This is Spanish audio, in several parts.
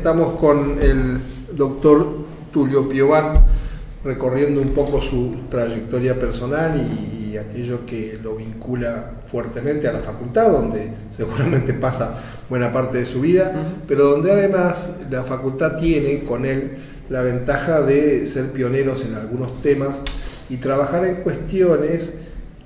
estamos con el doctor Tulio Piován, recorriendo un poco su trayectoria personal y aquello que lo vincula fuertemente a la facultad, donde seguramente pasa buena parte de su vida, pero donde además la facultad tiene con él la ventaja de ser pioneros en algunos temas y trabajar en cuestiones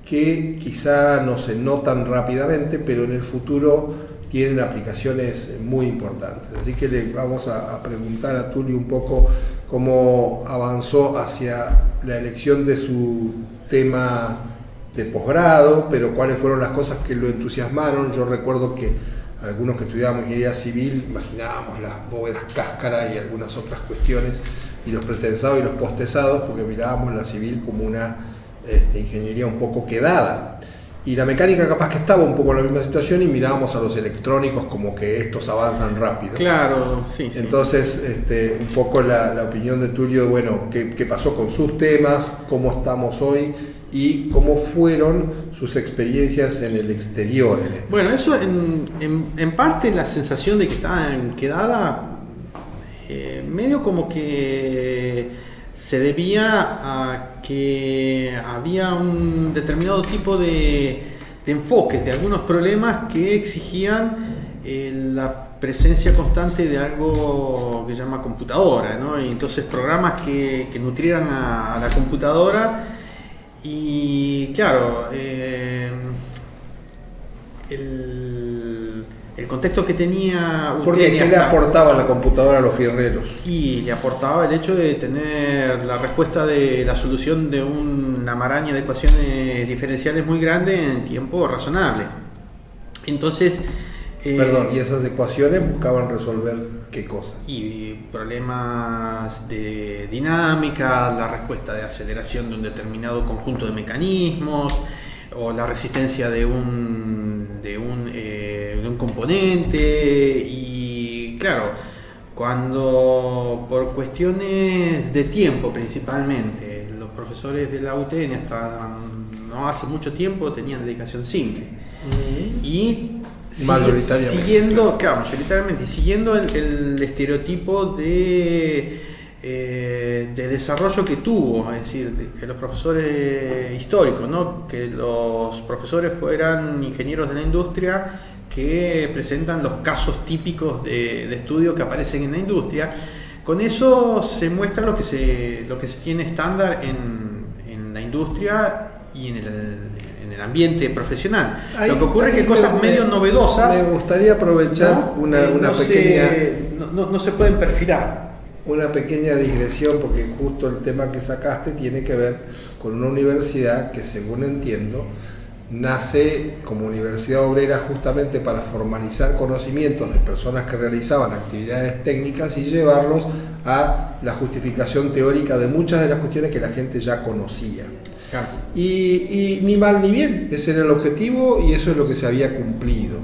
que quizá no se notan rápidamente, pero en el futuro tienen aplicaciones muy importantes. Así que le vamos a preguntar a Tulio un poco cómo avanzó hacia la elección de su tema de posgrado, pero cuáles fueron las cosas que lo entusiasmaron. Yo recuerdo que algunos que estudiábamos ingeniería civil imaginábamos las bóvedas cáscara y algunas otras cuestiones, y los pretensados y los postesados, porque mirábamos la civil como una ingeniería un poco quedada. Y la mecánica capaz que estaba un poco en la misma situación y mirábamos a los electrónicos como que estos avanzan rápido. Claro, sí. Entonces, un poco la opinión de Tulio, bueno, qué pasó con sus temas, cómo estamos hoy y cómo fueron sus experiencias en el exterior. Bueno, eso en parte la sensación de que estaba en quedada, medio como que se debía a que había un determinado tipo de enfoques de algunos problemas que exigían la presencia constante de algo que se llama computadora, ¿no? Y entonces programas que nutrieran a la computadora. Y claro, el contexto que tenía... Porque ¿qué le aportaba la computadora a los fierreros? Y le aportaba el hecho de tener la respuesta de la solución de una maraña de ecuaciones diferenciales muy grande en tiempo razonable. Entonces... Perdón, ¿y esas ecuaciones buscaban resolver qué cosa? Y problemas de dinámica, la respuesta de aceleración de un determinado conjunto de mecanismos, o la resistencia de un componente. Y claro, cuando por cuestiones de tiempo principalmente, los profesores de la UTN hasta no hace mucho tiempo tenían dedicación simple. Y mayoritariamente siguiendo el estereotipo de desarrollo que tuvo, es decir, que los profesores históricos, ¿no? Que los profesores fueran ingenieros de la industria que presentan los casos típicos de estudio que aparecen en la industria. Con eso se muestra lo que se tiene estándar en la industria y en el ambiente profesional. Lo que ocurre es que cosas medio novedosas... Me gustaría aprovechar una pequeña... No se pueden perfilar. Una pequeña digresión, porque justo el tema que sacaste tiene que ver con una universidad que, según entiendo, nace como universidad obrera justamente para formalizar conocimientos de personas que realizaban actividades técnicas y llevarlos a la justificación teórica de muchas de las cuestiones que la gente ya conocía. Claro. Y ni mal ni bien, ese era el objetivo y eso es lo que se había cumplido.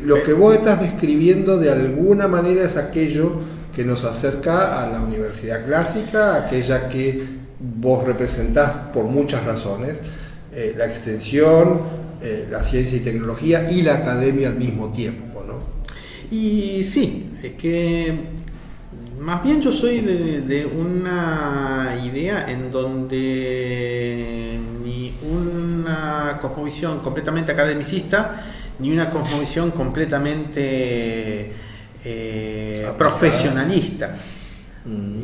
Lo que vos estás describiendo de alguna manera es aquello que nos acerca a la universidad clásica, aquella que vos representás por muchas razones, la extensión, la ciencia y tecnología y la academia al mismo tiempo, ¿no? Y sí, es que más bien yo soy de una idea en donde ni una cosmovisión completamente academicista, ni una cosmovisión completamente profesionalista.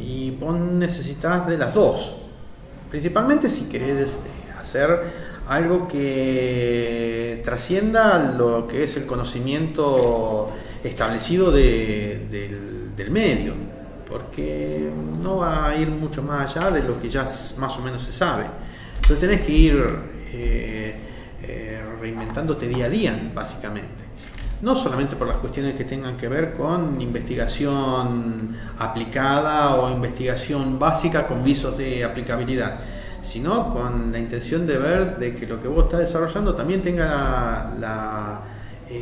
Y vos necesitas de las dos, principalmente si querés hacer algo que trascienda lo que es el conocimiento establecido del medio, porque no va a ir mucho más allá de lo que ya más o menos se sabe. Entonces tenés que ir reinventándote día a día, básicamente. No solamente por las cuestiones que tengan que ver con investigación aplicada o investigación básica con visos de aplicabilidad, sino con la intención de ver de que lo que vos estás desarrollando también tenga la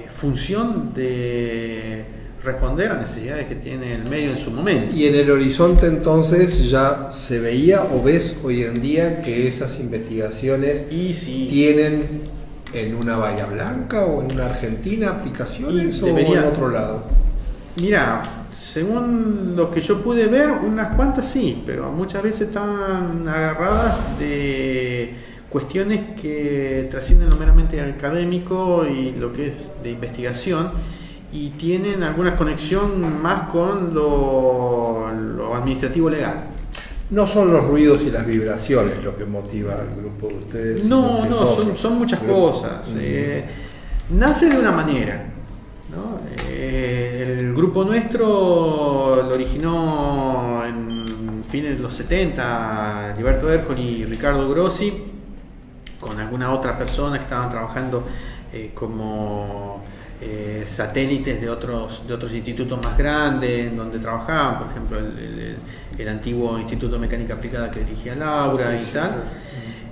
función de responder a necesidades que tiene el medio en su momento. Y en el horizonte entonces ya se veía o ves hoy en día que esas investigaciones tienen en una Bahía Blanca o en una Argentina aplicaciones o en otro lado. Mira, según lo que yo pude ver, unas cuantas sí, pero muchas veces están agarradas de cuestiones que trascienden lo meramente académico y lo que es de investigación, y tienen alguna conexión más con lo administrativo legal. No son los ruidos y las vibraciones lo que motiva al grupo de ustedes. No, son muchas cosas. Nace de una manera, ¿no? El grupo nuestro lo originó en fines de los 70, Liberto Ercoli y Ricardo Grossi, con alguna otra persona que estaban trabajando como satélites de otros institutos más grandes en donde trabajaban, por ejemplo el antiguo Instituto de Mecánica Aplicada que dirigía Laura y tal,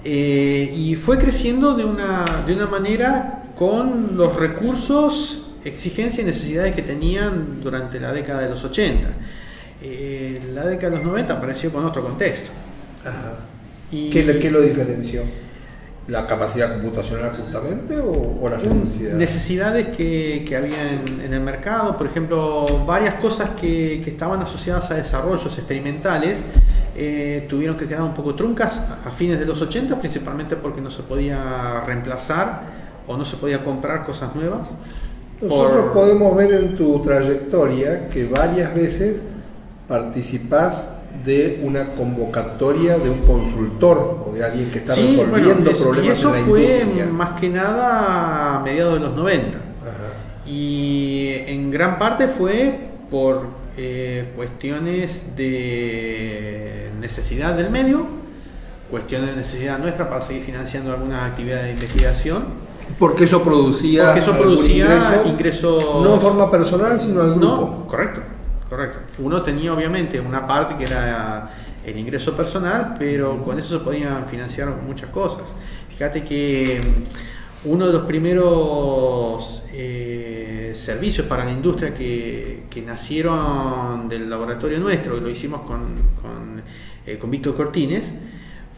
y fue creciendo de una manera con los recursos, exigencias y necesidades que tenían durante la década de los 80. La década de los 90 apareció con otro contexto. Ajá. ¿Qué lo diferenció? ¿La capacidad computacional justamente o las necesidades? Necesidades que había en el mercado, por ejemplo, varias cosas que estaban asociadas a desarrollos experimentales tuvieron que quedar un poco truncas a fines de los 80, principalmente porque no se podía reemplazar o no se podía comprar cosas nuevas. Nosotros podemos ver en tu trayectoria que varias veces participás de una convocatoria de un consultor o de alguien que está resolviendo problemas y eso en la fue industria. Más que nada a mediados de los 90. Ajá. Y en gran parte fue por cuestiones de necesidad del medio, cuestiones de necesidad nuestra para seguir financiando algunas actividades de investigación. Porque eso producía ingresos, no en forma personal, sino al grupo. No, correcto. Uno tenía obviamente una parte que era el ingreso personal, pero con eso se podían financiar muchas cosas. Fíjate que uno de los primeros servicios para la industria que nacieron del laboratorio nuestro, que lo hicimos con Víctor Cortines,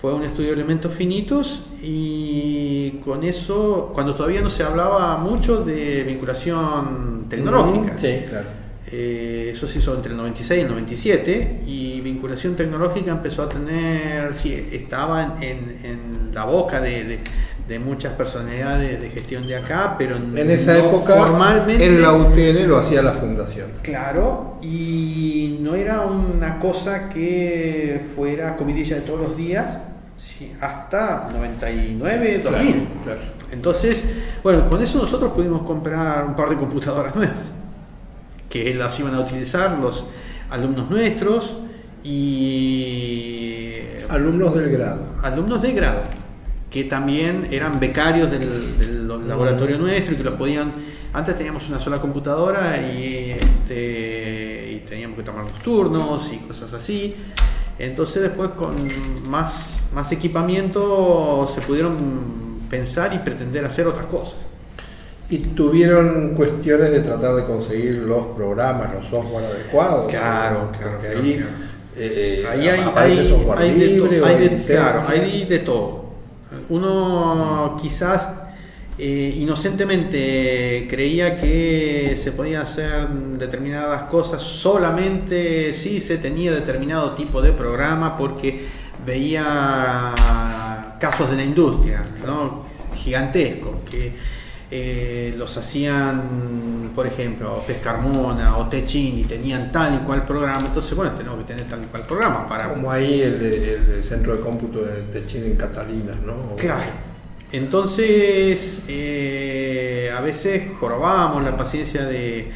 fue un estudio de elementos finitos, y con eso, cuando todavía no se hablaba mucho de vinculación tecnológica. Sí, claro. Eso se hizo entre el 96 y el 97, y vinculación tecnológica empezó a tener, estaba en la boca de muchas personalidades de gestión de acá, pero en esa época formalmente en la UTN lo hacía la fundación. Claro, y no era una cosa que fuera comidilla de todos los días, hasta 99, 2000. Claro. Entonces, bueno, con eso nosotros pudimos comprar un par de computadoras nuevas que las iban a utilizar los alumnos nuestros y alumnos del grado, que también eran becarios del laboratorio nuestro y que los podían. Antes teníamos una sola computadora y teníamos que tomar los turnos y cosas así. Entonces después con más equipamiento se pudieron pensar y pretender hacer otras cosas. ¿Y tuvieron cuestiones de tratar de conseguir los programas, los software adecuados? Claro. Ahí aparece software libre, hay de todo. Uno quizás inocentemente creía que se podían hacer determinadas cosas solamente si se tenía determinado tipo de programa, porque veía casos de la industria, ¿no? Gigantescos, que los hacían, por ejemplo, Pescarmona o Techin, y tenían tal y cual programa. Entonces, bueno, tenemos que tener tal y cual programa para... Como ahí el centro de cómputo de Techin en Catalinas, ¿no? Claro. Entonces, a veces jorobábamos la paciencia de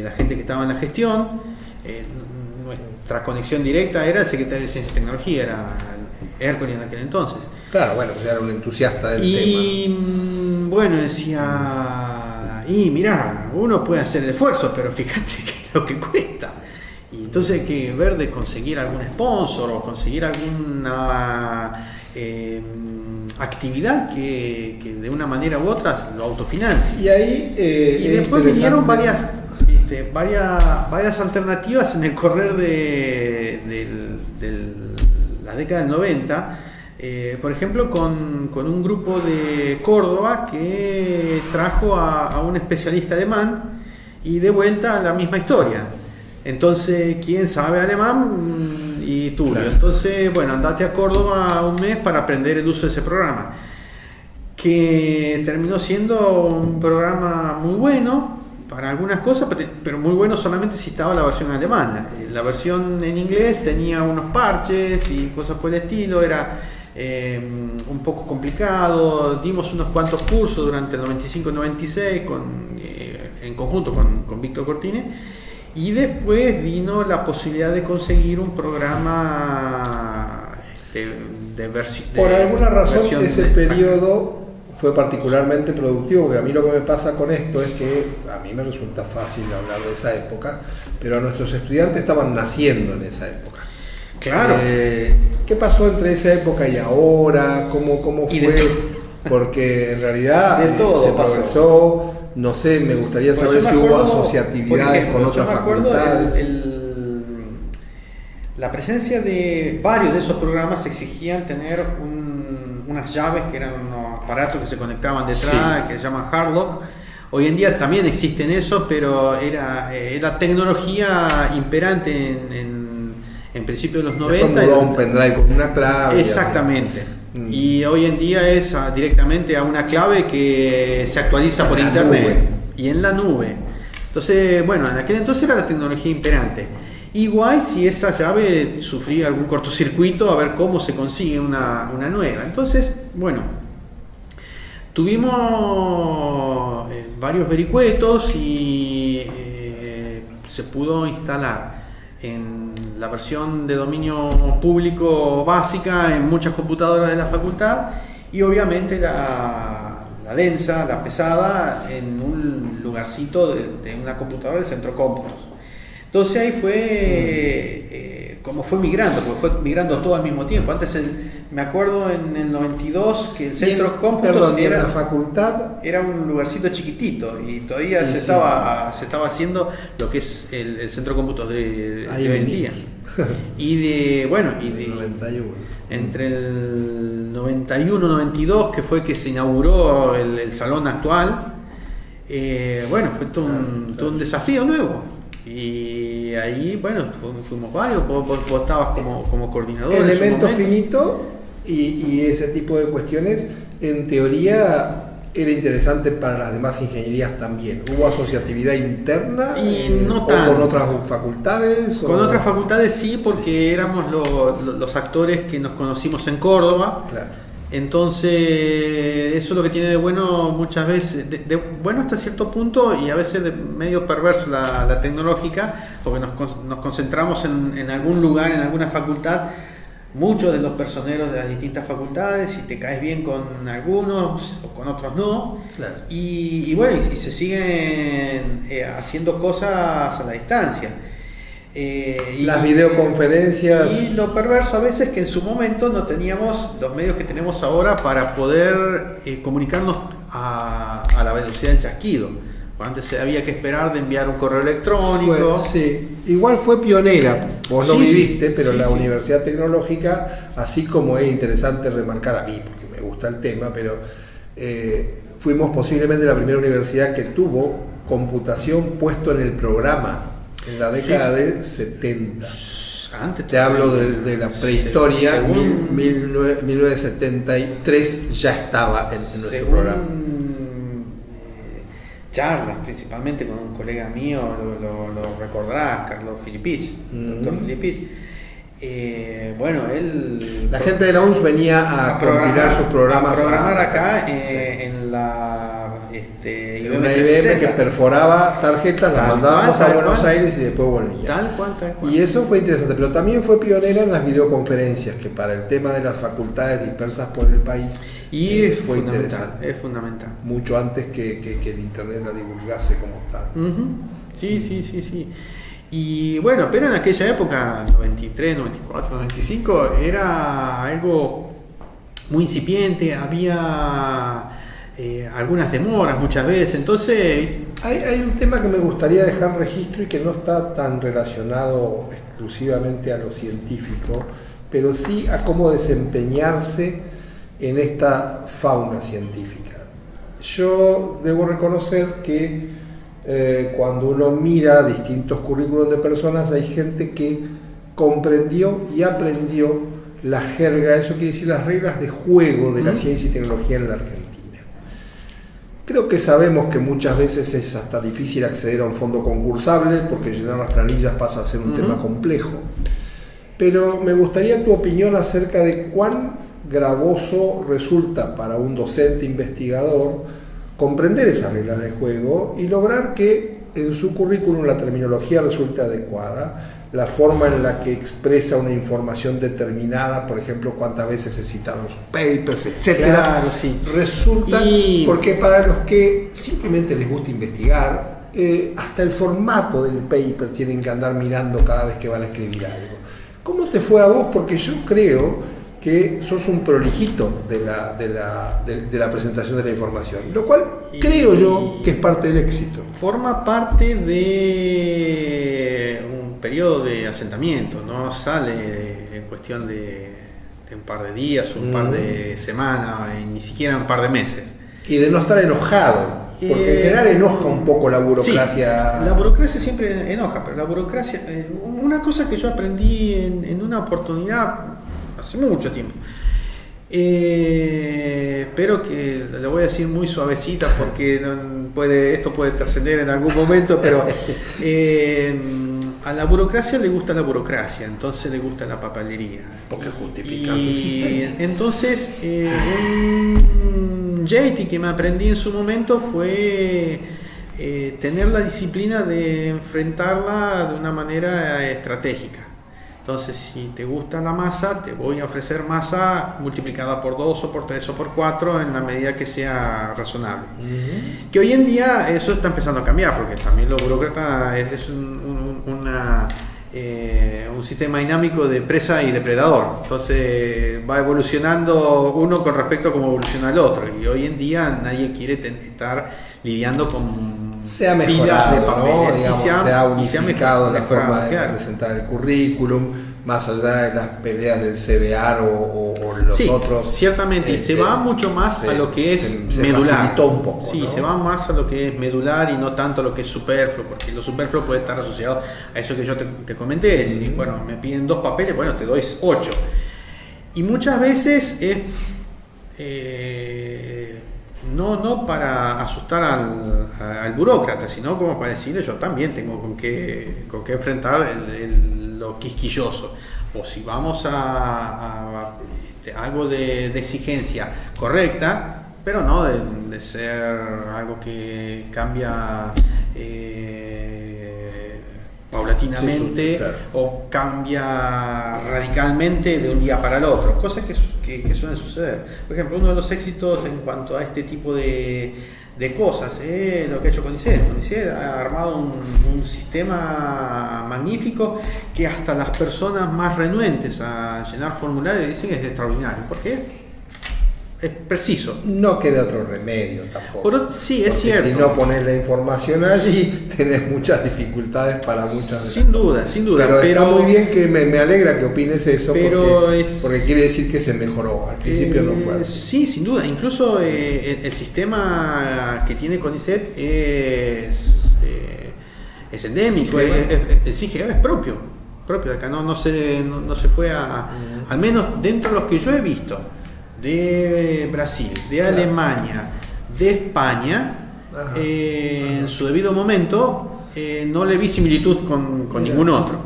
la gente que estaba en la gestión. Nuestra conexión directa era el secretario de Ciencia y Tecnología, era Ercoli en aquel entonces. Claro, bueno, pues era un entusiasta del tema. Y bueno, decía, mirá, uno puede hacer el esfuerzo, pero fíjate que es lo que cuesta. Y entonces hay que ver de conseguir algún sponsor o conseguir alguna actividad que de una manera u otra lo autofinancie. Y ahí y después vinieron varias alternativas en el correr de la década del 90, por ejemplo con un grupo de Córdoba que trajo a un especialista alemán Y de vuelta la misma historia. Entonces, ¿quién sabe alemán? Y Tulio. Claro. Entonces, bueno, andate a Córdoba un mes para aprender el uso de ese programa. Que terminó siendo un programa muy bueno para algunas cosas, pero muy bueno solamente si estaba la versión alemana. La versión en inglés tenía unos parches y cosas por el estilo, era un poco complicado. Dimos unos cuantos cursos durante el 95-96 en conjunto con Víctor Cortines, y después vino la posibilidad de conseguir un programa de versión. Por alguna razón ese periodo fue particularmente productivo, porque a mí lo que me pasa con esto es que a mí me resulta fácil hablar de esa época, pero a nuestros estudiantes estaban naciendo en esa época. Claro. ¿Qué pasó entre esa época y ahora? ¿Cómo fue? Porque en realidad se progresó. No sé, me gustaría saber si hubo asociatividades con otras facultades. La presencia de varios de esos programas exigían tener unas llaves que eran unos aparatos que se conectaban detrás, que se llaman hardlock. Hoy en día también existen eso, pero era tecnología imperante en principios de los 90. Como un pendrive con una clave. Exactamente. Y hoy en día es directamente a una clave que se actualiza por internet y en la nube. Entonces, bueno, en aquel entonces era la tecnología imperante. Igual si esa llave sufría algún cortocircuito, a ver cómo se consigue una nueva. Entonces, bueno, tuvimos varios vericuetos y se pudo instalar en la versión de dominio público básica en muchas computadoras de la facultad, y obviamente la densa, la pesada, en un lugarcito de una computadora del centro cómputos. Entonces ahí fue como fue migrando, porque fue migrando todo al mismo tiempo. Antes me acuerdo en el 92 que el centro cómputos era la facultad, era un lugarcito chiquitito y todavía se estaba haciendo lo que es el centro cómputos de hoy en día. Y de 91. Entre el 91-92, que fue que se inauguró el salón actual, fue todo un desafío nuevo. Y ahí, bueno, fuimos varios, vos estabas como coordinador. Elemento finito y ese tipo de cuestiones, en teoría, era interesante para las demás ingenierías también. ¿Hubo asociatividad interna? Y no ¿O tanto. con otras facultades? Con otras facultades sí, porque éramos los actores que nos conocimos en Córdoba. Claro. Entonces, eso es lo que tiene de bueno muchas veces, de bueno hasta cierto punto, y a veces de medio perverso la tecnológica, porque nos concentramos en algún lugar, en alguna facultad, muchos de los personeros de las distintas facultades, y te caes bien con algunos o con otros no. Claro. Y se siguen haciendo cosas a la distancia. Las videoconferencias. Y lo perverso a veces que en su momento no teníamos los medios que tenemos ahora para poder comunicarnos a la velocidad del chasquido. Antes había que esperar de enviar un correo electrónico. Igual fue pionera, vos lo viviste, pero la sí. Universidad Tecnológica, así como es interesante remarcar a mí, porque me gusta el tema, pero fuimos posiblemente la primera universidad que tuvo computación puesto en el programa. En la década del 70. Antes te hablo de la prehistoria, según 1973 ya estaba en nuestro programa. Charlas, principalmente con un colega mío, lo recordarás, Carlos Filipich, doctor Filipich. Él... La gente de la UNS venía a compilar sus programas. A programar acá en la... Era una IBM que perforaba tarjetas, las mandábamos a Buenos Aires y después volvía. Tal cual. Y eso fue interesante, pero también fue pionera en las videoconferencias, que para el tema de las facultades dispersas por el país fue interesante. Es fundamental. Mucho antes que el internet la divulgase como tal. Sí. Y bueno, pero en aquella época, 93, 94, 95, era algo muy incipiente, había algunas demoras muchas veces, entonces... Hay un tema que me gustaría dejar registro y que no está tan relacionado exclusivamente a lo científico, pero sí a cómo desempeñarse en esta fauna científica. Yo debo reconocer que cuando uno mira distintos currículos de personas, hay gente que comprendió y aprendió la jerga, eso quiere decir las reglas de juego de la ciencia y tecnología en la Argentina. Creo que sabemos que muchas veces es hasta difícil acceder a un fondo concursable porque llenar las planillas pasa a ser un tema complejo. Pero me gustaría tu opinión acerca de cuán gravoso resulta para un docente investigador comprender esas reglas de juego y lograr que en su currículum la terminología resulte adecuada, la forma en la que expresa una información determinada, por ejemplo, cuántas veces se citaron sus papers, etcétera. Claro, sí. Resulta, porque para los que simplemente les gusta investigar, hasta el formato del paper tienen que andar mirando cada vez que van a escribir algo. ¿Cómo te fue a vos? Porque yo creo que sos un prolijito de la presentación de la información, lo cual creo yo que es parte del éxito. Forma parte de un periodo de asentamiento, no sale en cuestión de un par de días, un par de semanas, ni siquiera un par de meses. Y de no estar enojado, porque en general enoja un poco la burocracia. Sí, la burocracia siempre enoja, pero la burocracia, una cosa que yo aprendí en una oportunidad hace mucho tiempo, pero que le voy a decir muy suavecita porque esto puede trascender en algún momento, pero a la burocracia le gusta la burocracia, entonces le gusta la papelería. Porque justifica su Y existencia. entonces un JT que me aprendí en su momento fue tener la disciplina de enfrentarla de una manera estratégica. Entonces, si te gusta la masa, te voy a ofrecer masa multiplicada por 2 o por 3 o por 4 en la medida que sea razonable. Que hoy en día eso está empezando a cambiar, porque también los burócratas es un sistema dinámico de presa y depredador. Entonces va evolucionando uno con respecto a cómo evoluciona el otro. Y hoy en día nadie quiere estar lidiando con se ha mejorado, ¿no? Digamos, se ha unificado la forma de presentar el currículum, más allá de las peleas del CBAR o los otros. Ciertamente, y se va mucho más a lo que es medular. Un poco, sí, ¿no? Se va más a lo que es medular y no tanto a lo que es superfluo, porque lo superfluo puede estar asociado a eso que yo te comenté. Si, bueno, me piden 2 papeles, bueno, te doy 8. Y muchas veces es no para asustar al burócrata, sino como para decirle yo también tengo con qué enfrentar lo quisquilloso. O si vamos a algo de exigencia correcta, pero no de ser algo que cambia paulatinamente, sí, claro. O cambia radicalmente de un día para el otro, cosas que suelen suceder. Por ejemplo, uno de los éxitos en cuanto a este tipo de cosas, lo que ha hecho CONICET. CONICET ha armado un sistema magnífico que hasta las personas más renuentes a llenar formularios dicen que es extraordinario. ¿Por qué? Es preciso. No queda otro remedio tampoco. Pero, sí, es cierto. Si no pones la información allí, tenés muchas dificultades para muchas de sin duda. Pero está muy bien que me alegra que opines eso, porque quiere decir que se mejoró. Al principio no fue así. Sí, sin duda. Incluso el sistema que tiene CONICET es endémico, el CIGEA es propio de acá. No se fue al menos dentro de los que yo he visto, de Brasil, de Alemania, de España, en su debido momento no le vi similitud con ningún otro.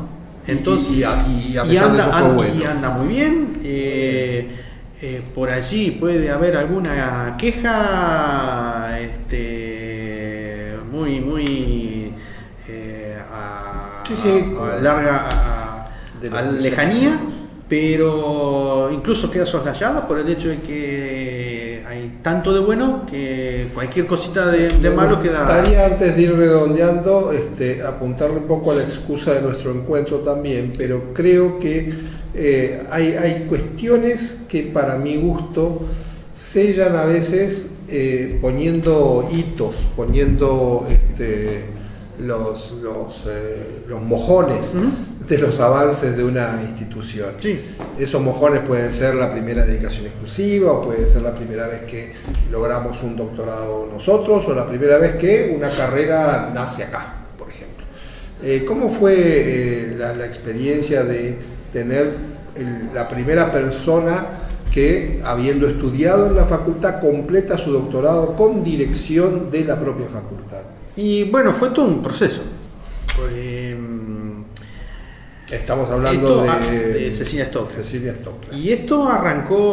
Entonces, y anda muy bien. Por allí puede haber alguna queja muy larga a lejanía, pero incluso queda soslayada por el hecho de que hay tanto de bueno que cualquier cosita de malo queda. Me gustaría, antes de ir redondeando, apuntarle un poco a la excusa de nuestro encuentro también, pero creo que hay cuestiones que para mi gusto sellan a veces poniendo hitos, poniendo los mojones de los avances de una institución. Sí. Esos mojones pueden ser la primera dedicación exclusiva, o puede ser la primera vez que logramos un doctorado nosotros, o la primera vez que una carrera nace acá, por ejemplo. ¿Cómo fue la experiencia de tener la primera persona que, habiendo estudiado en la facultad, completa su doctorado con dirección de la propia facultad? Y bueno, fue todo un proceso. Estamos hablando de Cecilia Stokes. Y esto arrancó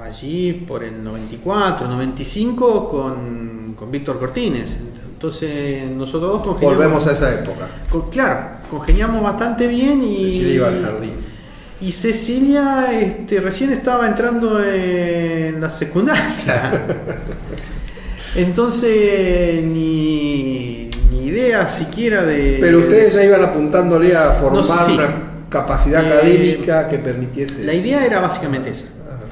allí por el 94, 95 con Víctor Cortines. Entonces nosotros dos congeniamos. Volvemos a esa época. Claro, congeniamos bastante bien y Cecilia iba al jardín. Y Cecilia recién estaba entrando en la secundaria. Entonces ni idea siquiera de... Pero ustedes ya iban apuntándole a formar sí. una capacidad académica que permitiese la eso. idea era básicamente esa.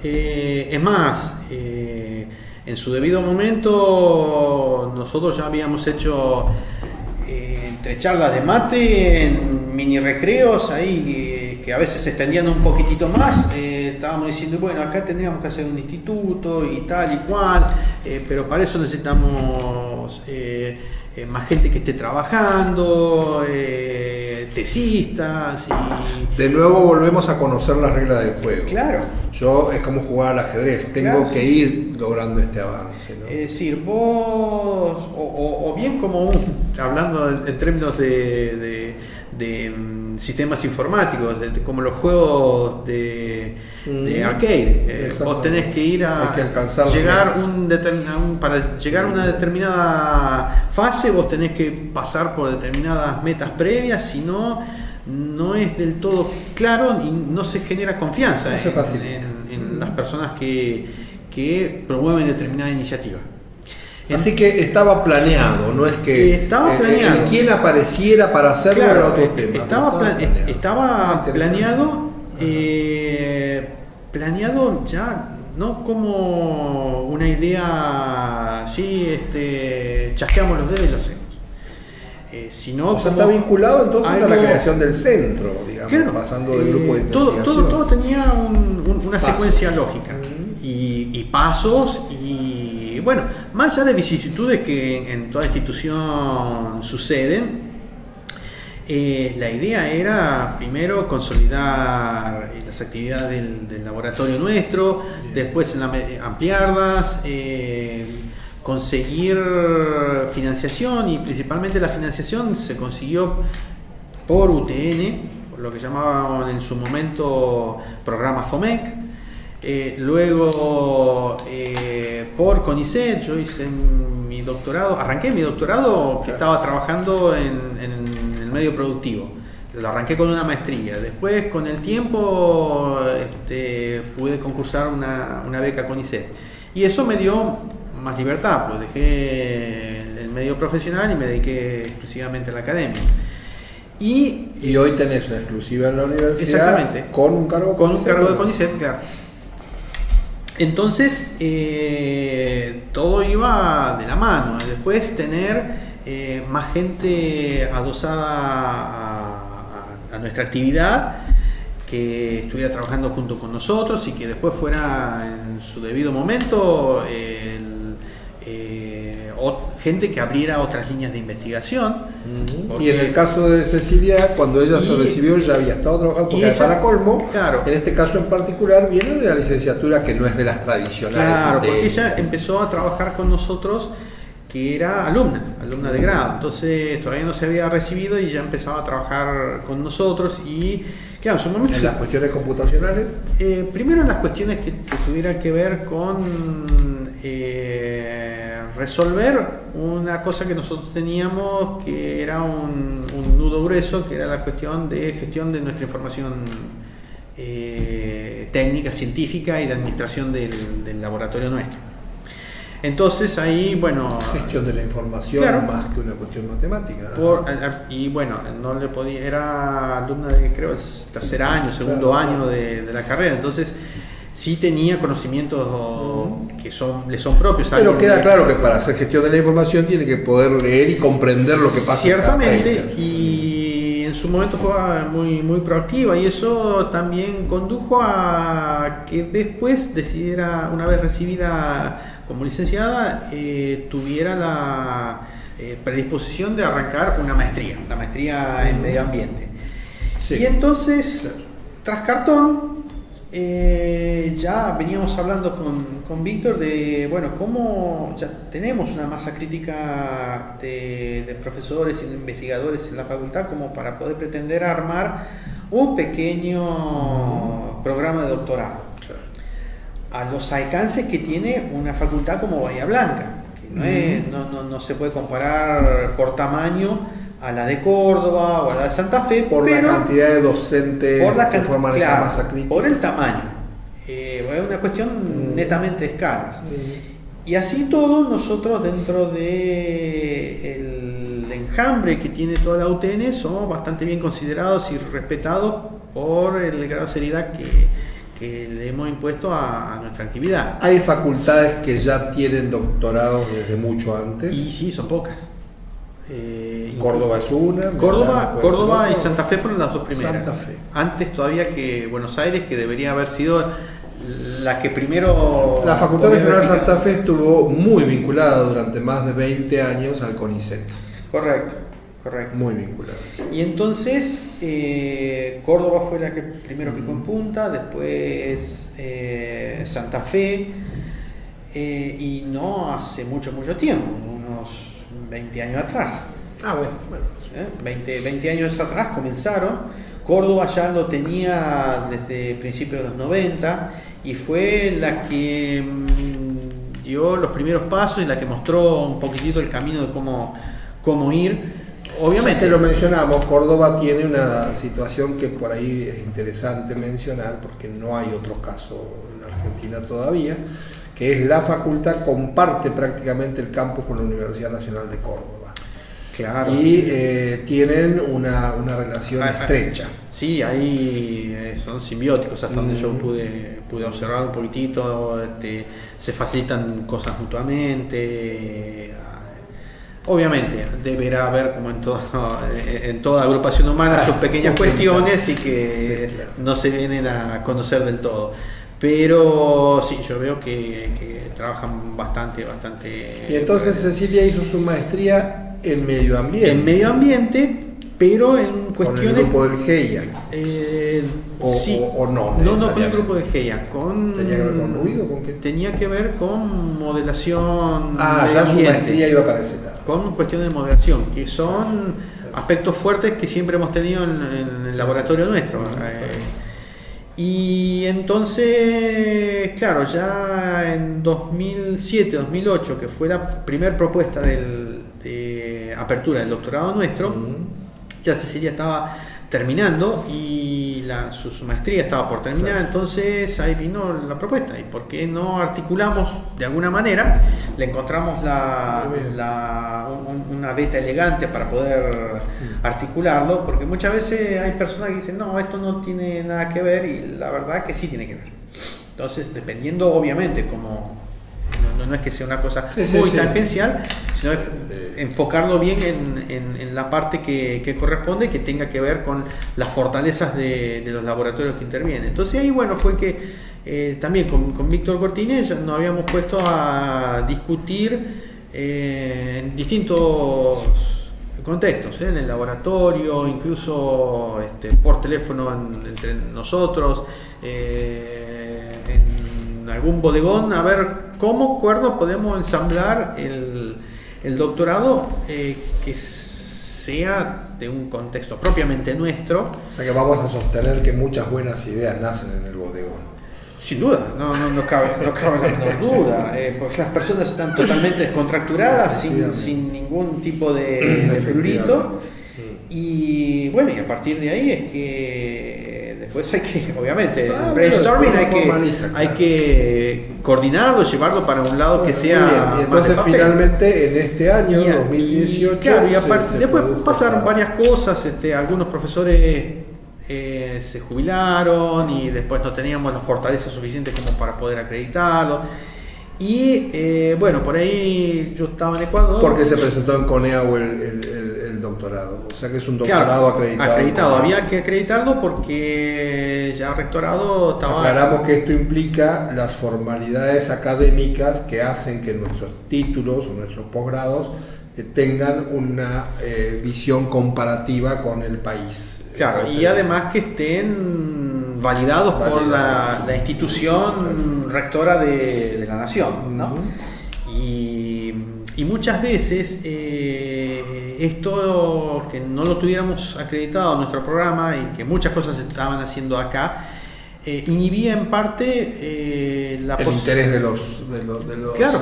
Es más, en su debido momento nosotros ya habíamos hecho entre charlas de mate en mini recreos ahí que a veces se extendían un poquitito más. Estábamos diciendo, bueno, acá tendríamos que hacer un instituto y tal y cual, pero para eso necesitamos más gente que esté trabajando, tesistas y... De nuevo volvemos a conocer las reglas del juego. Claro. Yo es como jugar al ajedrez, tengo Claro, que ir logrando este avance, ¿no? Es decir, vos, o bien como hablando en términos de sistemas informáticos, como los juegos de arcade, vos tenés que ir a llegar para llegar a una determinada fase, vos tenés que pasar por determinadas metas previas, si no es del todo claro y no se genera confianza en las personas que promueven determinada iniciativa. Así que estaba planeado, no es que estaba planeado. El quien apareciera para hacerlo era otro tema. Estaba planeado, planeado ya no como una idea, sí, chasqueamos los dedos y lo hacemos. Sino o sea, como está vinculado entonces algo, a la creación del centro, digamos, claro, pasando del grupo de investigación. todo tenía una secuencia lógica y pasos y bueno, más allá de vicisitudes que en toda institución suceden, la idea era primero consolidar las actividades del laboratorio nuestro, después ampliarlas, conseguir financiación, y principalmente la financiación se consiguió por UTN, por lo que llamaban en su momento programa FOMEC, luego por CONICET. Yo hice mi doctorado, arranqué mi doctorado que estaba trabajando en el medio productivo, lo arranqué con una maestría, después con el tiempo pude concursar una beca CONICET y eso me dio más libertad, pues dejé el medio profesional y me dediqué exclusivamente a la academia. Y hoy tenés una exclusiva en la universidad. Exactamente. Con un cargo de CONICET, claro. Entonces, todo iba de la mano. Después tener más gente adosada a nuestra actividad, que estuviera trabajando junto con nosotros y que después fuera en su debido momento gente que abriera otras líneas de investigación. Y en el caso de Cecilia, cuando ella se recibió, ya había estado trabajando, porque para colmo, claro, en este caso en particular, viene de la licenciatura que no es de las tradicionales. Claro, porque ella empezó a trabajar con nosotros, que era alumna de grado, entonces todavía no se había recibido y ya empezaba a trabajar con nosotros y claro, en su momento... ¿En las cuestiones computacionales? Primero en las cuestiones que tuvieran que ver con resolver una cosa que nosotros teníamos, que era un nudo grueso, que era la cuestión de gestión de nuestra información técnica, científica y de administración del laboratorio nuestro. Entonces ahí, bueno... Gestión de la información, claro, más que una cuestión matemática. Y bueno, no le podía, era alumna de, creo, el tercer año, segundo claro, año de la carrera, entonces sí tenía conocimientos que le son propios. Pero queda claro que para hacer gestión de la información tiene que poder leer y comprender lo que pasa. Ciertamente, y en su momento fue muy proactiva, y eso también condujo a que después decidiera, una vez recibida como licenciada, tuviera la predisposición de arrancar una maestría, la maestría en medio ambiente. Sí. Y entonces, Claro. tras cartón, ya veníamos hablando con Víctor de, bueno, cómo ya tenemos una masa crítica de profesores y de investigadores en la facultad como para poder pretender armar un pequeño programa de doctorado a los alcances que tiene una facultad como Bahía Blanca, que no se puede comparar por tamaño a la de Córdoba o a la de Santa Fe, Por pero la cantidad de docentes por la que forman esa claro, masa crítica. por el tamaño. Es una cuestión netamente de escalas. Y así todo, nosotros dentro de el enjambre que tiene toda la UTN somos bastante bien considerados y respetados por el grado de seriedad que le hemos impuesto a nuestra actividad. Hay facultades que ya tienen doctorados desde mucho antes. Y sí, son pocas. Córdoba es una. Córdoba y Santa Fe fueron las dos primeras. Santa Fe. Antes todavía que Buenos Aires, que debería haber sido la que primero... La Facultad Regional de Santa Fe estuvo muy vinculada durante más de 20 años al CONICET. Correcto. Muy vinculada. Y entonces Córdoba fue la que primero picó en punta, después Santa Fe, y no hace mucho tiempo, unos 20 años atrás. Bueno. 20 años atrás comenzaron. Córdoba ya lo tenía desde principios de los 90 y fue la que dio los primeros pasos y la que mostró un poquitito el camino de cómo ir. Obviamente. Ya te lo mencionamos, Córdoba tiene una situación que por ahí es interesante mencionar porque no hay otro caso en Argentina todavía, que es la facultad comparte prácticamente el campus con la Universidad Nacional de Córdoba. Claro. Y tienen una relación estrecha. Sí, ahí son simbióticos, hasta donde yo pude observar un poquitito, se facilitan cosas mutuamente. Obviamente, deberá haber, como en toda agrupación humana, sus pequeñas cuestiones y que sí, claro, no se vienen a conocer del todo. Pero sí, yo veo que trabajan bastante. Y entonces Cecilia hizo su maestría en medio ambiente. En medio ambiente, pero en cuestiones... Con el grupo del GEIA. Sí. O no. No con el grupo de GEIA. ¿Tenía que ver con ruido? ¿Con qué? Tenía que ver con modelación. Ya su maestría iba para ese lado. Con cuestiones de modelación, que son aspectos fuertes que siempre hemos tenido en el laboratorio nuestro. Y entonces, claro, ya en 2007, 2008, que fue la primera propuesta de apertura del doctorado nuestro, ya Cecilia estaba terminando y su maestría estaba por terminar, claro. Entonces ahí vino la propuesta. ¿Y por qué no articulamos de alguna manera? Le encontramos una beta elegante para poder articularlo, porque muchas veces hay personas que dicen, no, esto no tiene nada que ver, y la verdad que sí tiene que ver. Entonces, dependiendo, obviamente, como no es que sea una cosa muy tangencial, sino enfocarlo bien en la parte que corresponde, que tenga que ver con las fortalezas de los laboratorios que intervienen. Entonces ahí, bueno, fue que también con Víctor Cortines ya nos habíamos puesto a discutir en distintos contextos, en el laboratorio, incluso por teléfono entre nosotros, en algún bodegón, a ver cómo podemos ensamblar el doctorado que sea de un contexto propiamente nuestro. O sea que vamos a sostener que muchas buenas ideas nacen en el bodegón. Sin duda, no cabe la menor duda, pues las personas están totalmente descontracturadas, sin ningún tipo de prurito, y bueno, y a partir de ahí es que después hay que, obviamente, el brainstorming hay que coordinarlo, llevarlo para un lado que sea bien. Y entonces finalmente en este año, 2018, claro, y después pasaron varias cosas, algunos profesores se jubilaron y después no teníamos la fortaleza suficiente como para poder acreditarlo, y bueno, por ahí yo estaba en Ecuador porque se presentó en CONEAU el doctorado. O sea que es un doctorado acreditado. Acreditado, había que acreditarlo porque ya el rectorado estaba... Aclaramos que esto implica las formalidades académicas que hacen que nuestros títulos o nuestros posgrados tengan una visión comparativa con el país. Claro, entonces, y además que estén validados por la institución rectora de la nación, ¿no? Y muchas veces esto, que no lo tuviéramos acreditado en nuestro programa y que muchas cosas se estaban haciendo acá, inhibía en parte el interés de los claro,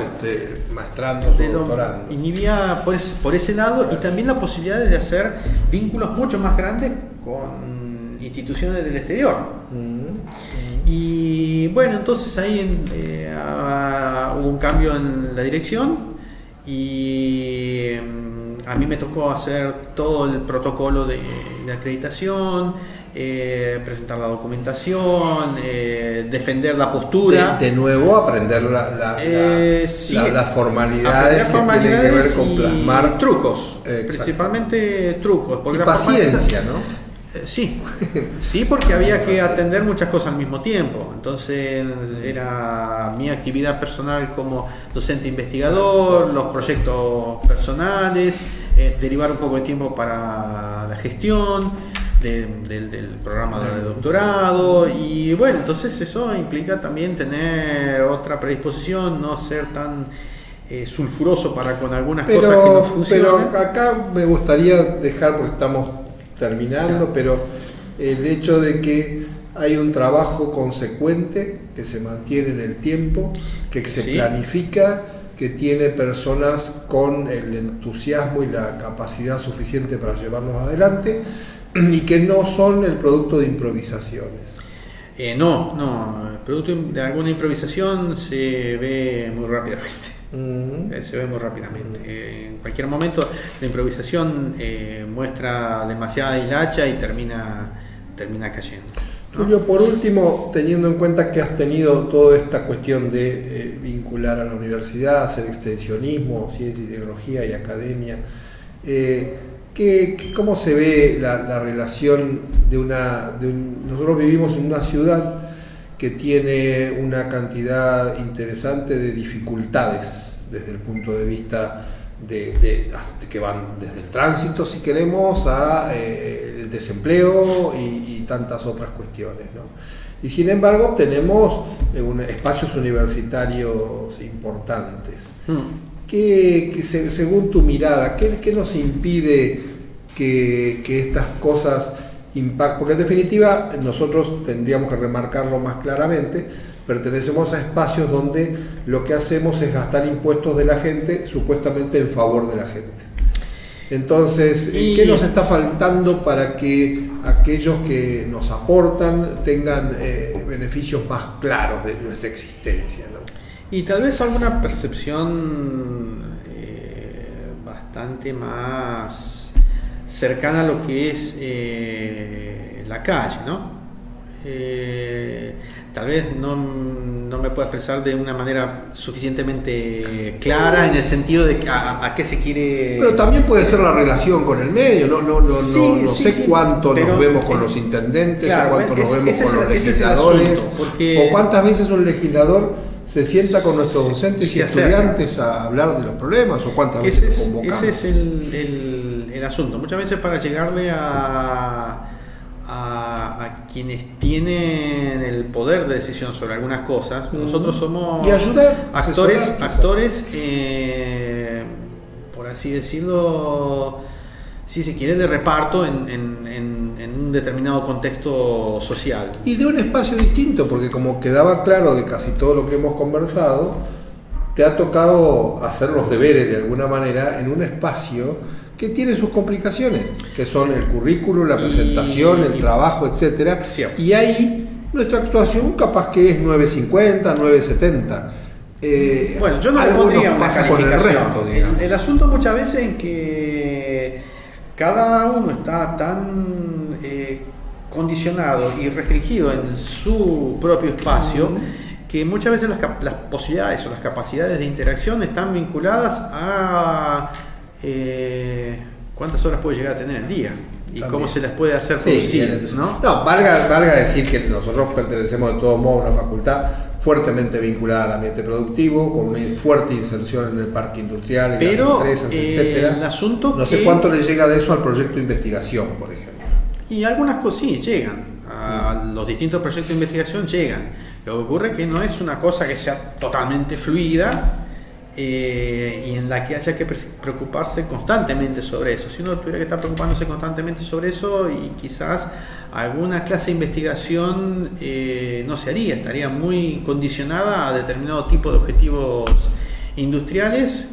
maestrandos o doctorandos. Inhibía por ese lado, claro. Y también la posibilidad de hacer vínculos mucho más grandes con instituciones del exterior. Y bueno, entonces ahí hubo un cambio en la dirección y a mí me tocó hacer todo el protocolo de acreditación, presentar la documentación, defender la postura. De nuevo aprender las formalidades que tienen que ver con plasmar trucos, principalmente trucos. Porque y paciencia, ¿no? Sí, porque había que atender muchas cosas al mismo tiempo. Entonces era mi actividad personal como docente investigador, los proyectos personales, derivar un poco de tiempo para la gestión del programa de doctorado. Y bueno, entonces eso implica también tener otra predisposición, no ser tan sulfuroso para con algunas cosas que no funcionan. Pero acá me gustaría dejar, porque estamos terminando, ya. Pero el hecho de que hay un trabajo consecuente que se mantiene en el tiempo, que se planifica, que tiene personas con el entusiasmo y la capacidad suficiente para llevarlos adelante y que no son el producto de improvisaciones. No, el producto de alguna improvisación se ve muy rápidamente. Se ve muy rápidamente. En cualquier momento la improvisación muestra demasiada hilacha y termina cayendo, ¿no? Tulio, por último, teniendo en cuenta que has tenido toda esta cuestión de vincular a la universidad, hacer extensionismo, ciencia y tecnología y academia, ¿cómo se ve la relación nosotros vivimos en una ciudad que tiene una cantidad interesante de dificultades desde el punto de vista que van desde el tránsito, si queremos, a el desempleo y tantas otras cuestiones, ¿no? Y sin embargo tenemos espacios universitarios importantes. Según tu mirada, ¿qué nos impide que estas cosas impacten? Porque en definitiva nosotros tendríamos que remarcarlo más claramente, pertenecemos a espacios donde lo que hacemos es gastar impuestos de la gente supuestamente en favor de la gente. Entonces, ¿qué nos está faltando para que aquellos que nos aportan tengan beneficios más claros de nuestra existencia, ¿no? Y tal vez alguna percepción bastante más cercana a lo que es la calle, ¿no? Tal vez no me puedo expresar de una manera suficientemente clara en el sentido de a qué se quiere. Pero también puede ser la relación con el medio, no sé cuánto nos vemos con los intendentes, claro, o cuánto nos vemos con los legisladores, o cuántas veces un legislador se sienta con nuestros docentes y estudiantes a hablar de los problemas, o cuántas veces lo convocamos. Ese es el asunto. Muchas veces para llegarle a quienes tienen el poder de decisión sobre algunas cosas, nosotros somos actores, por así decirlo, si se quiere, de reparto en un determinado contexto social. Y de un espacio distinto, porque como quedaba claro de casi todo lo que hemos conversado, te ha tocado hacer los deberes de alguna manera en un espacio que tiene sus complicaciones, que son el currículo, la presentación, el trabajo, etcétera. Y ahí nuestra actuación capaz que es 9.50, 9.70. Bueno, yo no le pondría una calificación. El asunto muchas veces en que cada uno está tan condicionado y restringido en su propio espacio que muchas veces las posibilidades o las capacidades de interacción están vinculadas a cuántas horas puede llegar a tener el día y También. cómo se las puede hacer Sí, producir, entonces, ¿no? no, valga decir que nosotros pertenecemos de todos modos a una facultad fuertemente vinculada al ambiente productivo, con una fuerte inserción en el parque industrial, en Pero, las empresas, etcétera. el asunto no sé que- cuánto le llega de eso al proyecto de investigación, por ejemplo. Y algunas cosas sí llegan, a los distintos proyectos de investigación llegan. Lo que ocurre es que no es una cosa que sea totalmente fluida y en la que haya que preocuparse constantemente sobre eso. Si uno tuviera que estar preocupándose constantemente sobre eso, y quizás alguna clase de investigación no se haría, estaría muy condicionada a determinado tipo de objetivos industriales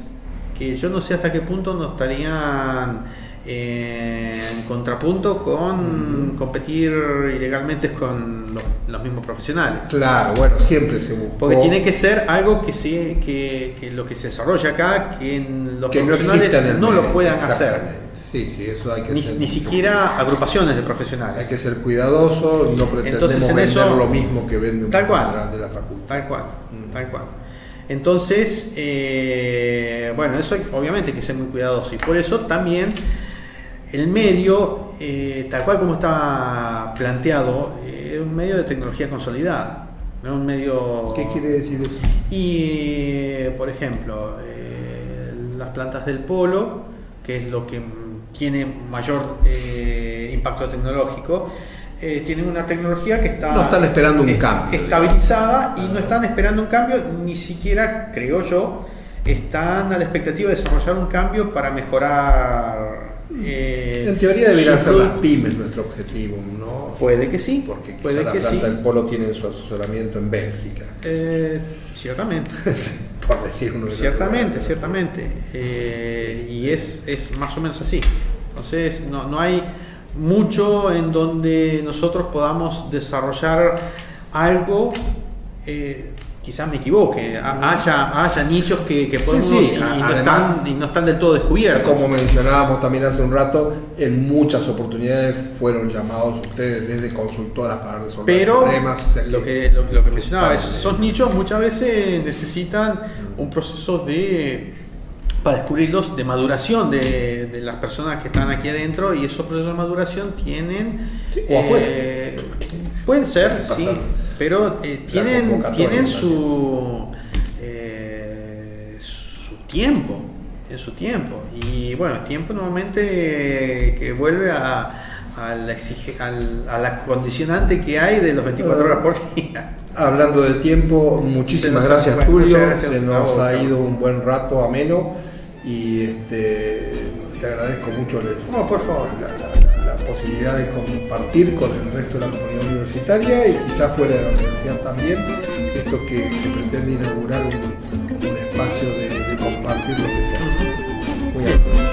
que yo no sé hasta qué punto no estarían en contrapunto con competir ilegalmente con los mismos profesionales. Claro, bueno, siempre se buscó. Porque tiene que ser algo que sí, que lo que se desarrolla acá, que en los que no profesionales exista en el no medio, lo puedan hacer. exactamente. Sí, eso hay que Ni, ser. ni siquiera agrupaciones de profesionales. Hay que ser cuidadoso, no pretendemos Entonces, en vender eso- lo mismo que vende un Tal cual. profesional de la facultad. Tal cual. Entonces, bueno, eso obviamente hay que ser muy cuidadoso. Y por eso también el medio, tal cual como está planteado, es un medio de tecnología consolidada. No un medio... ¿Qué quiere decir eso? Y, por ejemplo, las plantas del polo, que es lo que tiene mayor impacto tecnológico, tienen una tecnología que está... No están esperando un cambio. Estabilizada, y no están esperando un cambio, ni siquiera, creo yo, están a la expectativa de desarrollar un cambio para mejorar... En teoría deberían su ser las produ- pymes nuestro objetivo, ¿no? Puede que sí, Porque quizá puede la que planta sí. del polo tiene su asesoramiento en Bélgica. Ciertamente. Por decir uno de los Ciertamente, lugares. ciertamente. Y es más o menos así. Entonces, no hay mucho en donde nosotros podamos desarrollar algo. Quizás me equivoque, haya nichos que podemos sí, y además, no están del todo descubiertos. Como mencionábamos también hace un rato, en muchas oportunidades fueron llamados ustedes desde consultoras para resolver Pero problemas. O sea lo que mencionaba es, están, esos nichos muchas veces necesitan un proceso para descubrirlos, de maduración de las personas que están aquí adentro, y esos procesos de maduración tienen... Sí, o afuera. Pueden ser, Pasa. sí, pero tienen convocatoria, su tiempo. En su tiempo. Y bueno, tiempo normalmente que vuelve a la condicionante que hay de los 24 horas por día. Hablando de tiempo, muchísimas Se nos- gracias, bueno, Tulio. muchas gracias Se a nos vos, ha Carlos. ido un buen rato ameno y te agradezco mucho No, por favor. la posibilidad de compartir con el resto de la comunidad universitaria y quizás fuera de la universidad también, esto que pretende inaugurar un espacio de compartir lo que se hace. Muy bien.